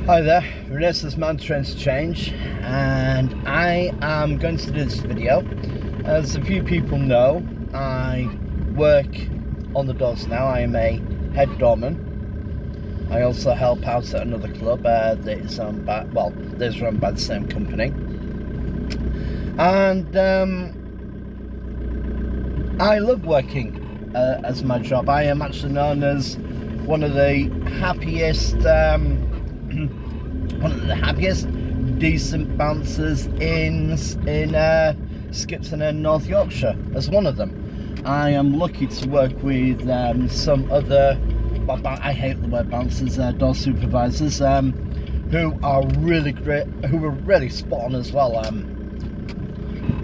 Hi there, Renaissance Man Trends Change, and I am going to do this video. As a few people know, I work on the doors now. I am a head doorman. I also help out at another club that is run by the same company. And I love working as my job. I am actually known as one of the happiest decent bouncers in Skipton and North Yorkshire as one of them. I am lucky to work with some other, I hate the word bouncers, door supervisors, who are really great, who are really spot on as well.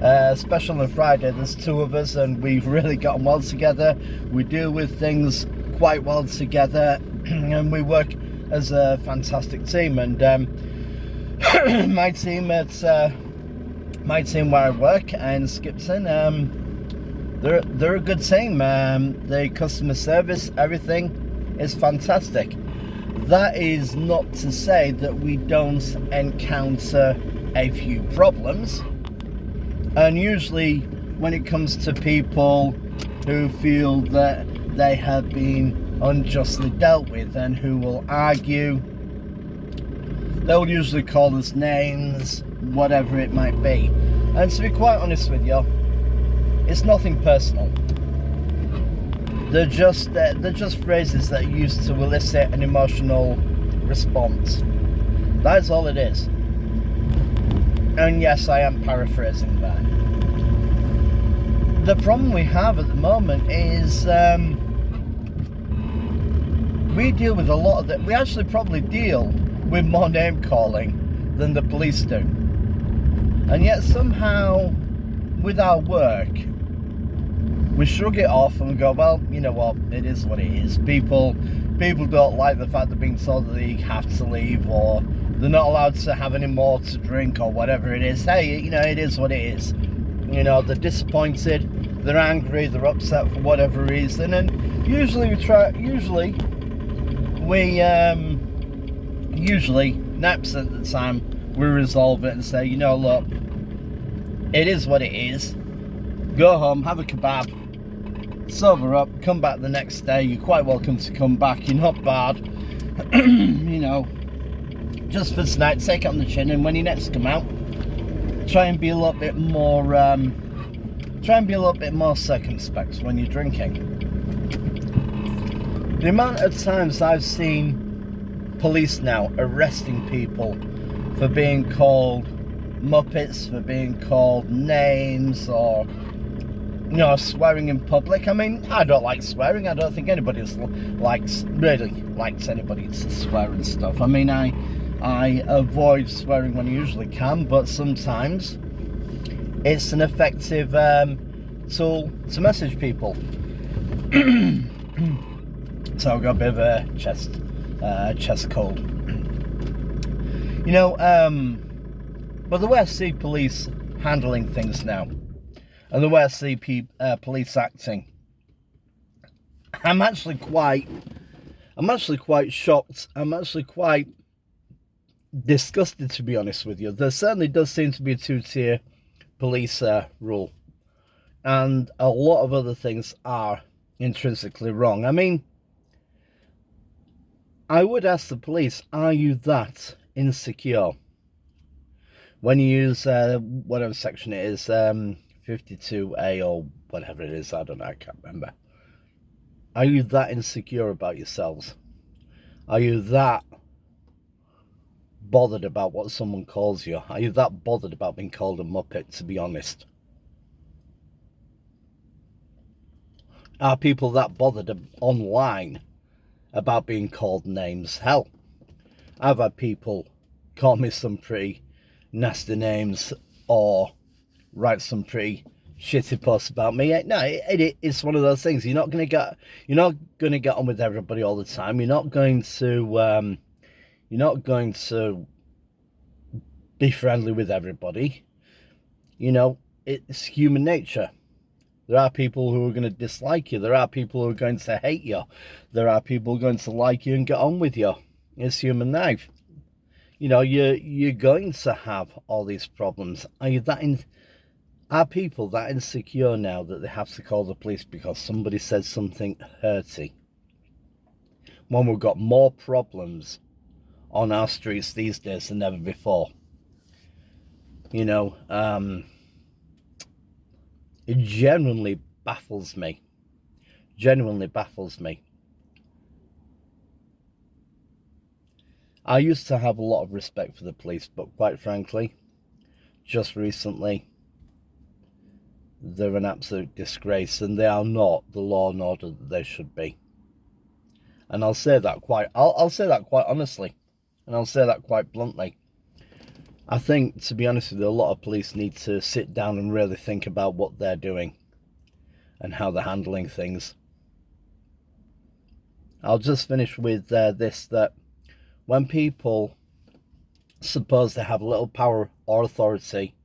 Especially on Friday, there's two of us and we've really gotten well together. We deal with things quite well together and we work as a fantastic team. And my team where I work in Skipton, they're a good team. The customer service, everything is fantastic. That is not to say that we don't encounter a few problems, and usually when it comes to people who feel that they have been unjustly dealt with and who will argue, they'll usually call us names, whatever it might be. And to be quite honest with you, it's nothing personal. They're just phrases that are used to elicit an emotional response. That's all it is. And yes, I am paraphrasing that. The problem we have at the moment is we deal with a lot of that. We actually probably deal with more name calling than the police do. And yet somehow with our work, we shrug it off and we go, well, you know what, it is what it is. People don't like the fact they're being told that they have to leave, or they're not allowed to have any more to drink, or whatever it is. Hey, you know, it is what it is. You know, they're disappointed, they're angry, they're upset for whatever reason, and usually 9% of the time we resolve it and say, you know, look, it is what it is. Go home, have a kebab, sober up, come back the next day. You're quite welcome to come back. You're not bad. You know, just for tonight, take it on the chin, and when you next come out, try and be a little bit more circumspect when you're drinking. The amount of times I've seen police now arresting people for being called muppets, for being called names, or, you know, swearing in public. I mean, I don't like swearing. I don't think anybody really likes anybody to swear and stuff. I mean, I avoid swearing when I usually can, but sometimes it's an effective tool to message people. So I've got a bit of a chest cold. You know, but the way I see police handling things now, and the way I see police acting, I'm actually quite shocked. I'm actually quite disgusted, to be honest with you. There certainly does seem to be a two-tier police rule, and a lot of other things are intrinsically wrong. I mean, I would ask the police, are you that insecure when you use whatever section it is, 52A or whatever it is, I don't know, I can't remember. Are you that insecure about yourselves? Are you that bothered about what someone calls you? Are you that bothered about being called a muppet, to be honest? Are people that bothered online about being called names? Hell, I've had people call me some pretty nasty names or write some pretty shitty posts about me. No, it's one of those things. You're not going to get on with everybody all the time. You're not going to be friendly with everybody. You know, it's human nature. There are people who are going to dislike you. There are people who are going to hate you. There are people who are going to like you and get on with you. It's human life. You know, you're going to have all these problems. Are people that insecure now that they have to call the police because somebody said something hurty? When we've got more problems on our streets these days than ever before. You know, it genuinely baffles me. Genuinely baffles me. I used to have a lot of respect for the police, but quite frankly, just recently, they're an absolute disgrace, and they are not the law and order that they should be. And I'll say that I'll say that quite honestly, and I'll say that quite bluntly. I think, to be honest with you, a lot of police need to sit down and really think about what they're doing and how they're handling things. I'll just finish with this, that when people suppose they have little power or authority,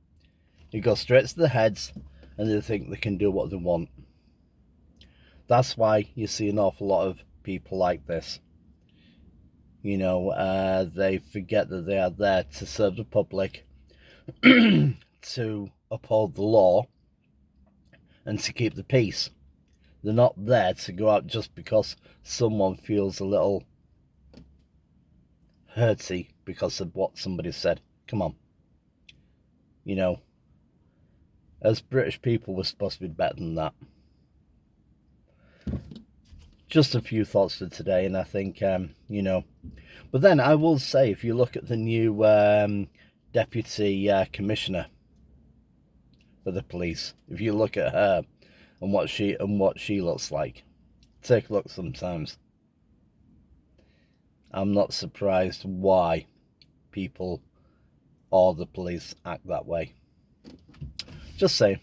it goes straight to their heads and they think they can do what they want. That's why you see an awful lot of people like this. You know, they forget that they are there to serve the public, to uphold the law, and to keep the peace. They're not there to go out just because someone feels a little hurty because of what somebody said. Come on. You know, as British people, we're supposed to be better than that. Just a few thoughts for today, and I think, you know, but then I will say, if you look at the new deputy commissioner for the police, if you look at her and what she looks like, take a look sometimes. I'm not surprised why people or the police act that way. Just saying.